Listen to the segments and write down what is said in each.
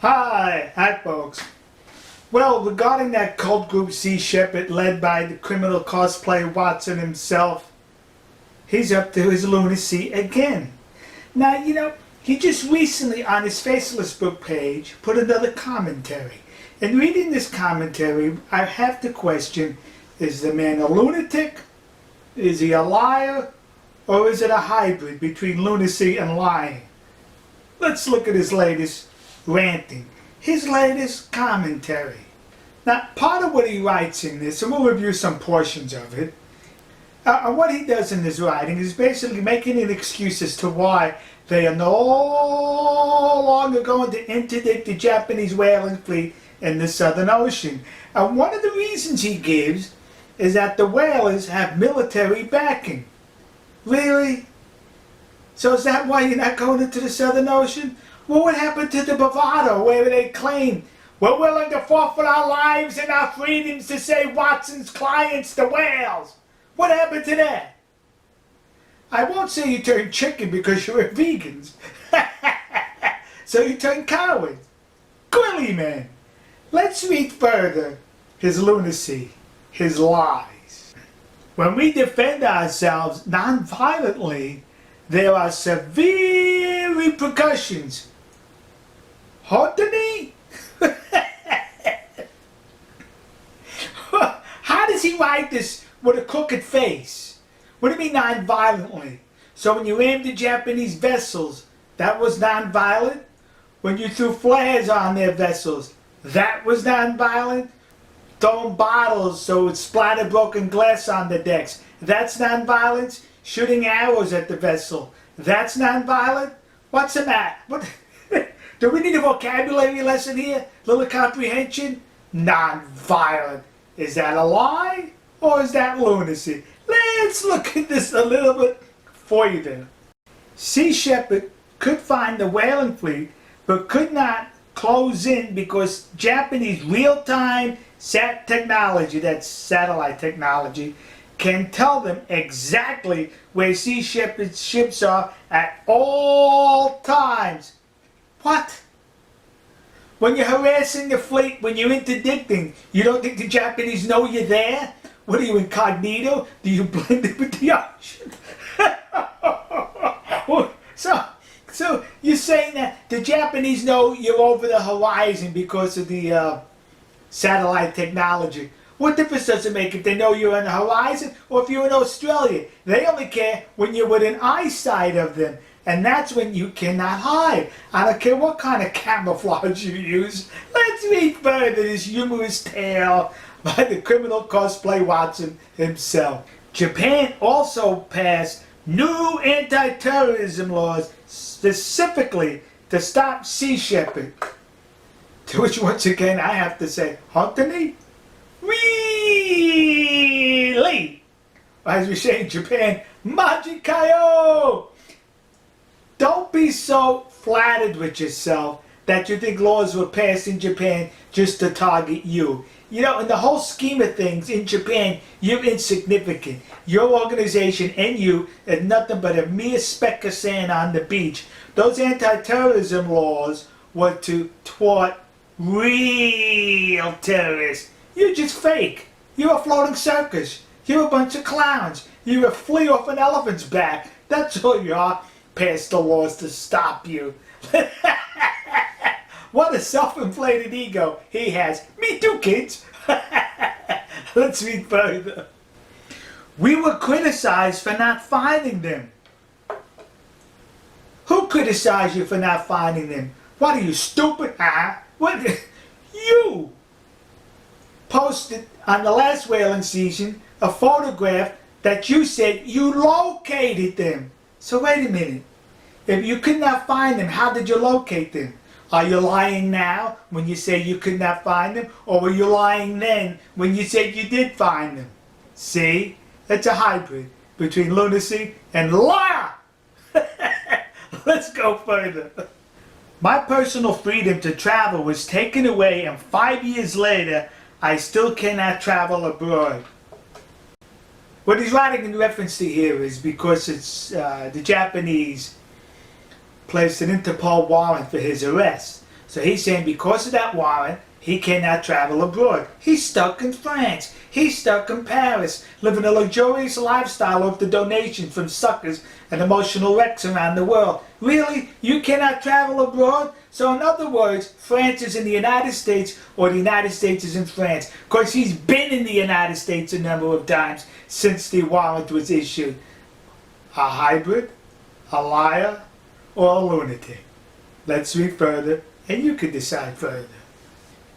Hi folks. Well, regarding that cult group Sea Shepherd led by the criminal cosplayer Watson himself, he's up to his lunacy again. Now, he just recently on his Faceless book page put another commentary. In reading this commentary, I have to question, is the man a lunatic? Is he a liar? Or is it a hybrid between lunacy and lying? Let's look at his latest ranting, his latest commentary. Now, part of what he writes in this, and we'll review some portions of it, what he does in his writing is basically making an excuse as to why they are no longer going to interdict the Japanese whaling fleet in the Southern Ocean. And one of the reasons he gives is that the whalers have military backing. Really? So is that why you're not going into the Southern Ocean? Well, what happened to the bravado where they claimed we're willing to forfeit our lives and our freedoms to save Watson's clients, the whales? What happened to that? I won't say you turned chicken because you were vegans. So you turned cowards. Quilly, man. Let's read further his lunacy, his lies. When we defend ourselves non-violently, there are severe repercussions. Hotany? How does he write this with a crooked face? What do you mean non-violently? So when you rammed the Japanese vessels, that was non-violent? When you threw flares on their vessels, that was non-violent? Throwing bottles so it splattered broken glass on the decks, that's non-violence? Shooting arrows at the vessel, that's non-violent? What's the matter? What? Do we need a vocabulary lesson here? Little comprehension? Non-violent. Is that a lie? Or is that lunacy? Let's look at this a little bit further. Sea Shepherd could find the whaling fleet, but could not close in because Japanese real-time sat technology, that's satellite technology, can tell them exactly where Sea Shepherd's ships are at all times. What? When you're harassing the fleet, when you're interdicting, you don't think the Japanese know you're there? What are you, incognito? Do you blend in with the ocean? So you're saying that the Japanese know you're over the horizon because of the satellite technology. What difference does it make if they know you're on the horizon or if you're in Australia? They only care when you're within eyesight of them. And that's when you cannot hide. I don't care what kind of camouflage you use. Let's read further this humorous tale by the criminal cosplay Watson himself. Japan also passed new anti-terrorism laws specifically to stop Sea Shepherd. To which once again I have to say, Hotany? Really? As we say in Japan, Maji yo! Don't be so flattered with yourself that you think laws were passed in Japan just to target you. In the whole scheme of things, in Japan, you're insignificant. Your organization and you are nothing but a mere speck of sand on the beach. Those anti-terrorism laws were to thwart real terrorists. You're just fake. You're a floating circus. You're a bunch of clowns. You're a flea off an elephant's back. That's all you are. Pass the laws to stop you. What a self-inflated ego he has. Me too, kids. Let's read further. We were criticized for not finding them. Who criticized you for not finding them? What are you, stupid? What? You posted on the last whaling season a photograph that you said you located them. So wait a minute. If you could not find them, how did you locate them? Are you lying now when you say you could not find them? Or were you lying then when you said you did find them? See? That's a hybrid between lunacy and liar! Let's go further. My personal freedom to travel was taken away, and 5 years later, I still cannot travel abroad. What he's writing in reference to here is because it's the Japanese placed an Interpol warrant for his arrest. So he's saying because of that warrant, he cannot travel abroad. He's stuck in France. He's stuck in Paris, living a luxurious lifestyle off the donations from suckers and emotional wrecks around the world. Really? You cannot travel abroad? So in other words, France is in the United States or the United States is in France. Of course, he's been in the United States a number of times since the warrant was issued. A hybrid, a liar, or a lunatic? Let's read further and you can decide further.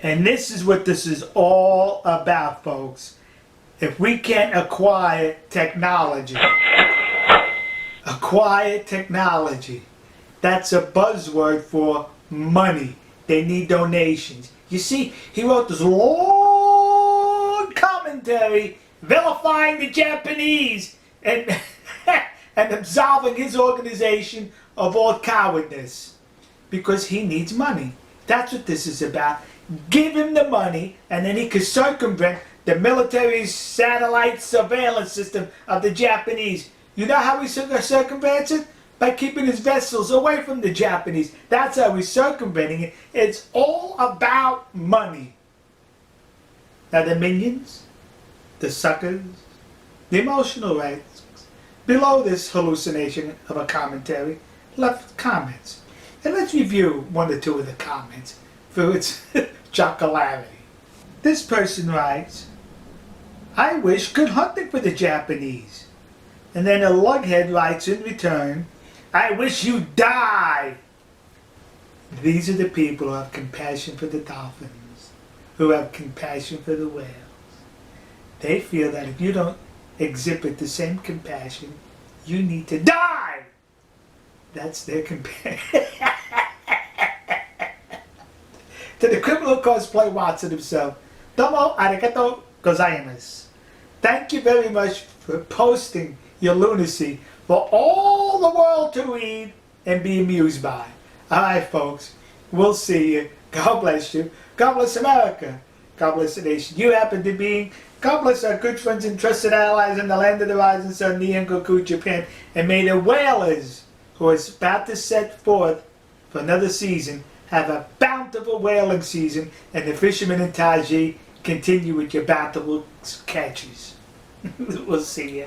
And this is what this is all about, folks. If we can't acquire technology, that's a buzzword for money. They need donations. You see, he wrote this long commentary vilifying the Japanese and, and absolving his organization of all cowardness because he needs money. That's what this is about. Give him the money and then he could circumvent the military satellite surveillance system of the Japanese. You know how he circumvents it? By keeping his vessels away from the Japanese. That's how he's circumventing it. It's all about money. Now the minions, the suckers, the emotional rights, below this hallucination of a commentary, left comments. And let's review one or two of the comments for its jocularity. This person writes, I wish good hunting for the Japanese. And then a lughead writes in return, I wish you die. These are the people who have compassion for the dolphins, who have compassion for the whales. They feel that if you don't exhibit the same compassion, you need to die. That's their compassion. To the criminal cosplay Watson himself, domo arigato gozaimasu. Thank you very much for posting your lunacy for all the world to read and be amused by. Alright folks, we'll see you. God bless you. God bless America. God bless the nation you happen to be. God bless our good friends and trusted allies in the land of the rising sun, Nihongoku, Japan. And may the whalers who are about to set forth for another season have a bountiful whaling season, and the fishermen in Taiji continue with your bountiful catches. We'll see you.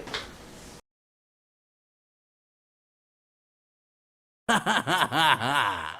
Ha ha ha ha ha!